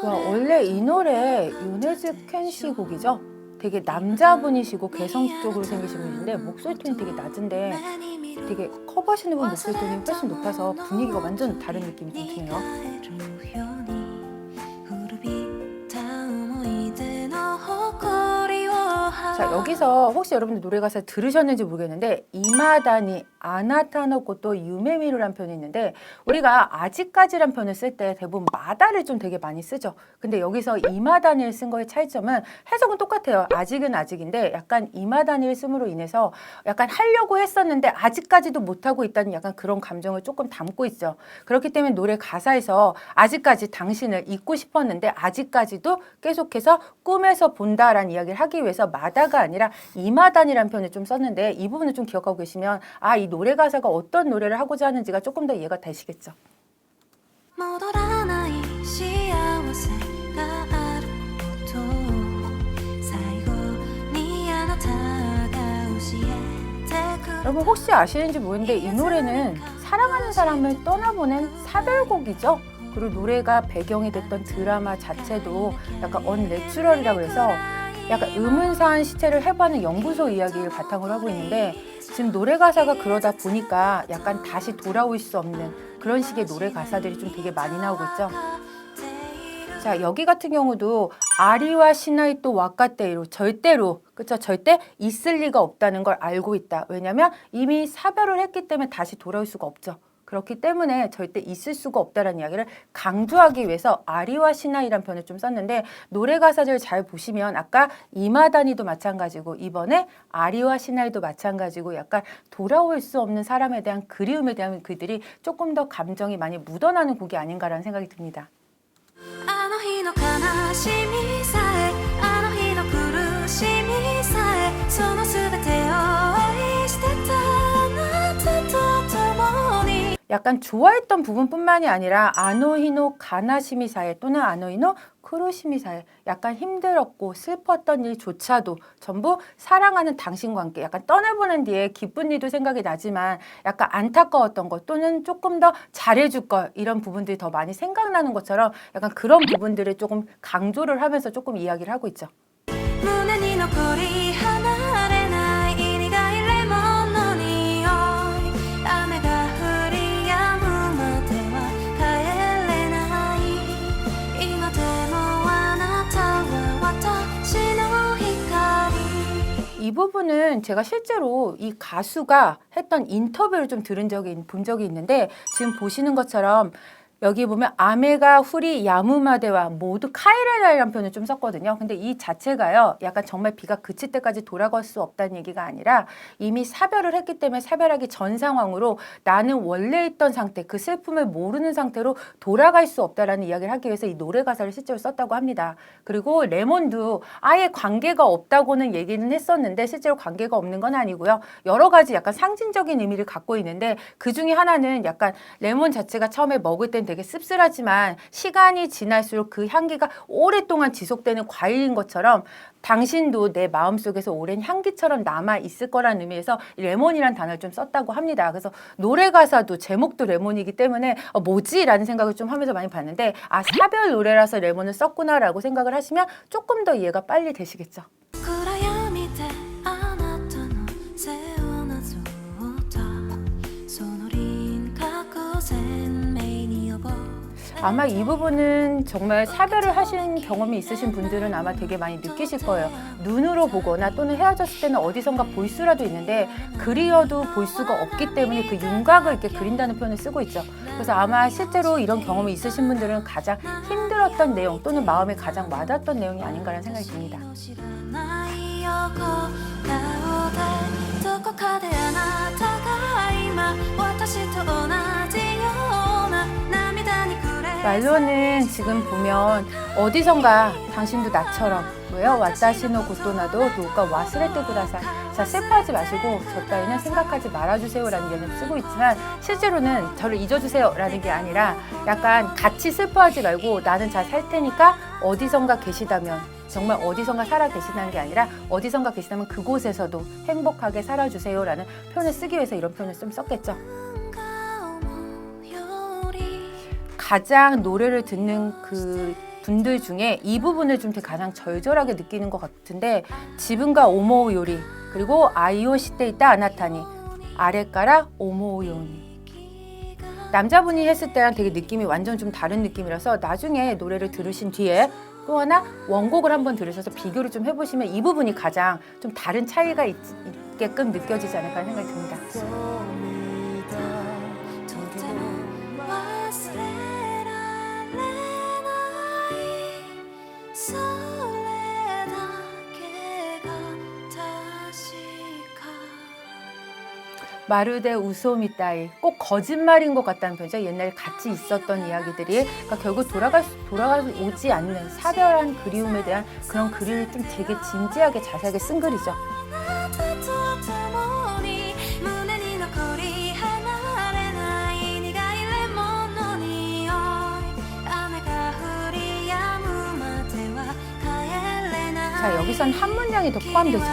와, 원래 이 노래 요네즈 켄 씨 곡이죠? 되게 남자분이시고 개성적으로 생기신 분인데 목소리 톤이 되게 낮은데 되게 커버하시는 분 목소리 톤이 훨씬 높아서 분위기가 완전 다른 느낌이 좀 드네요. 자, 여기서 혹시 여러분들 노래 가사 들으셨는지 모르겠는데 이마다니 아나타노 코토 유메미루란 표현이 있는데 우리가 아직까지란 표현을 쓸 때 대부분 마다를 좀 되게 많이 쓰죠. 근데 여기서 이마다니를 쓴 거의 차이점은 해석은 똑같아요. 아직은 아직인데 약간 이마다니를 씀으로 인해서 약간 하려고 했었는데 아직까지도 못하고 있다는 약간 그런 감정을 조금 담고 있죠. 그렇기 때문에 노래 가사에서 아직까지 당신을 잊고 싶었는데 아직까지도 계속해서 꿈에서 본다라는 이야기를 하기 위해서 마다가 아니라 이마다니라는 표현을 좀 썼는데 이 부분을 좀 기억하고 계시면 아, 이 노래 가사가 어떤 노래를 하고자 하는지가 조금 더 이해가 되시겠죠. 여러분 혹시 아시는지 모르는데 이 노래는 사랑하는 사람을 떠나보낸 사별곡이죠. 그리고 노래가 배경이 됐던 드라마 자체도 약간 언내추럴이라고 해서 약간 의문사한 시체를 해부하는 연구소 이야기를 바탕으로 하고 있는데 지금 노래 가사가 그러다 보니까 약간 다시 돌아올 수 없는 그런 식의 노래 가사들이 좀 되게 많이 나오고 있죠. 자, 여기 같은 경우도 아리와 시나이 또 와카테이로 절대로 그쵸? 절대 있을 리가 없다는 걸 알고 있다. 왜냐하면 이미 사별을 했기 때문에 다시 돌아올 수가 없죠. 그렇기 때문에 절대 있을 수가 없다는 이야기를 강조하기 위해서 아리와 시나이란 표현을 좀 썼는데 노래 가사를 잘 보시면 아까 이마다니도 마찬가지고 이번에 아리와 시나이도 마찬가지고 약간 돌아올 수 없는 사람에 대한 그리움에 대한 그들이 조금 더 감정이 많이 묻어나는 곡이 아닌가라는 생각이 듭니다. 약간 좋아했던 부분뿐만이 아니라 아노히노 가나시미사에 또는 아노히노 쿠로시미사에 약간 힘들었고 슬펐던 일조차도 전부 사랑하는 당신과 함께 약간 떠나보낸 뒤에 기쁜 일도 생각이 나지만 약간 안타까웠던 것 또는 조금 더 잘해줄 걸 이런 부분들이 더 많이 생각나는 것처럼 약간 그런 부분들을 조금 강조를 하면서 조금 이야기를 하고 있죠. 이 부분은 제가 실제로 이 가수가 했던 인터뷰를 좀 본 적이 있는데 지금 보시는 것처럼 여기 보면 아메가 후리 야무마데와 모두 카이레라이라는 표현을 좀 썼거든요. 근데 이 자체가요. 약간 정말 비가 그칠 때까지 돌아갈 수 없다는 얘기가 아니라 이미 사별을 했기 때문에 사별하기 전 상황으로 나는 원래 있던 상태, 그 슬픔을 모르는 상태로 돌아갈 수 없다라는 이야기를 하기 위해서 이 노래 가사를 실제로 썼다고 합니다. 그리고 레몬도 아예 관계가 없다고는 얘기는 했었는데 실제로 관계가 없는 건 아니고요. 여러 가지 약간 상징적인 의미를 갖고 있는데 그 중에 하나는 약간 레몬 자체가 처음에 먹을 땐 되게 씁쓸하지만 시간이 지날수록 그 향기가 오랫동안 지속되는 과일인 것처럼 당신도 내 마음속에서 오랜 향기처럼 남아 있을 거라는 의미에서 레몬이라는 단어를 좀 썼다고 합니다. 그래서 노래 가사도 제목도 레몬이기 때문에 뭐지? 라는 생각을 좀 하면서 많이 봤는데 아, 사별 노래라서 레몬을 썼구나라고 생각을 하시면 조금 더 이해가 빨리 되시겠죠. 아마 이 부분은 정말 사별을 하신 경험이 있으신 분들은 아마 되게 많이 느끼실 거예요. 눈으로 보거나 또는 헤어졌을 때는 어디선가 볼 수라도 있는데 그리어도 볼 수가 없기 때문에 그 윤곽을 이렇게 그린다는 표현을 쓰고 있죠. 그래서 아마 실제로 이런 경험이 있으신 분들은 가장 힘들었던 내용 또는 마음에 가장 와닿았던 내용이 아닌가라는 생각이 듭니다. 말로는 지금 보면 어디선가 당신도 나처럼 뭐요? 와타시노 고토나도 도가 와스레테 구다사. 자, 슬퍼하지 마시고 저 따위는 생각하지 말아주세요 라는 얘기를 쓰고 있지만 실제로는 저를 잊어주세요 라는 게 아니라 약간 같이 슬퍼하지 말고 나는 잘 살 테니까 어디선가 계시다면 정말 어디선가 살아 계시다는 게 아니라 어디선가 계시다면 그곳에서도 행복하게 살아주세요 라는 표현을 쓰기 위해서 이런 표현을 좀 썼겠죠. 가장 노래를 듣는 그 분들 중에 이 부분을 좀 되게 가장 절절하게 느끼는 것 같은데 지분가 오모우 요리 그리고 아이오 시테이타 아나타니 아레까라 오모우 요니 남자분이 했을 때랑 되게 느낌이 완전 좀 다른 느낌이라서 나중에 노래를 들으신 뒤에 또 하나 원곡을 한번 들으셔서 비교를 좀 해보시면 이 부분이 가장 좀 다른 차이가 있게끔 느껴지지 않을까 하는 생각이 듭니다. 마르데 우소미 따이 꼭 거짓말인 것 같다는 표현이죠. 옛날에 같이 있었던 이야기들이 그러니까 결국 돌아오지 않는 사별한 그리움에 대한 그런 글을 좀 되게 진지하게 자세하게 쓴 글이죠. 자, 여기선 한 문장이 더 포함되죠.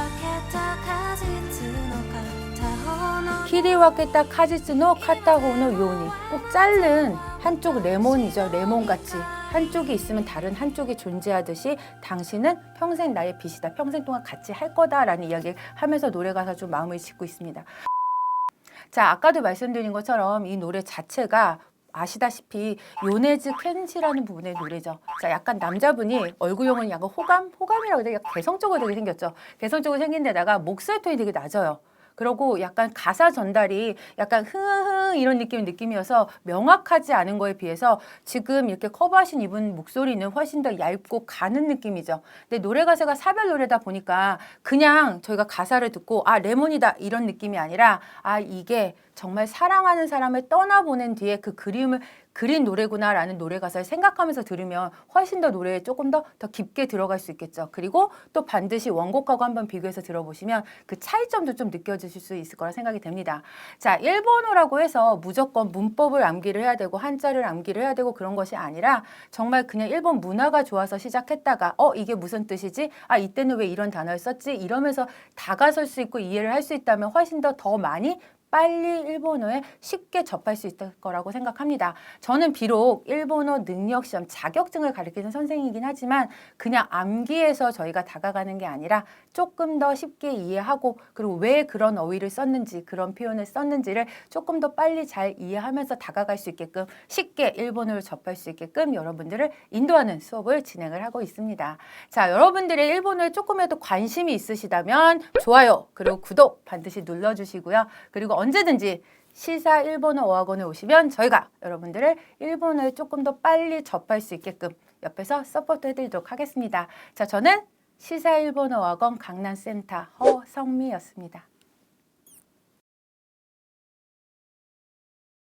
키리와케타 카지츠노 카타호노 요니 꼭 자른 한쪽 레몬이죠. 레몬같이 한쪽이 있으면 다른 한쪽이 존재하듯이 당신은 평생 나의 빛이다. 평생 동안 같이 할 거다라는 이야기를 하면서 노래 가사 좀 마음을 짓고 있습니다. 자, 아까도 말씀드린 것처럼 이 노래 자체가 아시다시피 요네즈 켄시라는 부분의 노래죠. 자, 약간 남자분이 얼굴형은 약간 호감이라고 해야 되나? 개성적으로 되게 생겼죠. 개성적으로 생긴 데다가 목소리 톤이 되게 낮아요. 그리고 약간 가사 전달이 약간 흥흥 이런 느낌이어서 명확하지 않은 거에 비해서 지금 이렇게 커버하신 이분 목소리는 훨씬 더 얇고 가는 느낌이죠. 근데 노래 가사가 사별 노래다 보니까 그냥 저희가 가사를 듣고 아 레몬이다 이런 느낌이 아니라 아 이게 정말 사랑하는 사람을 떠나보낸 뒤에 그 그리움을 그린 노래구나라는 노래 가사를 생각하면서 들으면 훨씬 더 노래에 조금 더 깊게 들어갈 수 있겠죠. 그리고 또 반드시 원곡하고 한번 비교해서 들어보시면 그 차이점도 좀 느껴지실 수 있을 거라 생각이 됩니다. 자, 일본어라고 해서 무조건 문법을 암기를 해야 되고 한자를 암기를 해야 되고 그런 것이 아니라 정말 그냥 일본 문화가 좋아서 시작했다가 이게 무슨 뜻이지? 아, 이때는 왜 이런 단어를 썼지? 이러면서 다가설 수 있고 이해를 할 수 있다면 훨씬 더 많이 빨리 일본어에 쉽게 접할 수 있을 거라고 생각합니다. 저는 비록 일본어 능력시험 자격증을 가르치는 선생이긴 하지만 그냥 암기해서 저희가 다가가는 게 아니라 조금 더 쉽게 이해하고 그리고 왜 그런 어휘를 썼는지 그런 표현을 썼는지를 조금 더 빨리 잘 이해하면서 다가갈 수 있게끔 쉽게 일본어를 접할 수 있게끔 여러분들을 인도하는 수업을 진행을 하고 있습니다. 자, 여러분들의 일본어에 조금이라도 관심이 있으시다면 좋아요 그리고 구독 반드시 눌러주시고요. 그리고 언제든지 시사 일본어 어학원에 오시면 저희가 여러분들을 일본어에 조금 더 빨리 접할 수 있게끔 옆에서 서포트 해드리도록 하겠습니다. 자, 저는 시사 일본어 어학원 강남센터 허성미였습니다.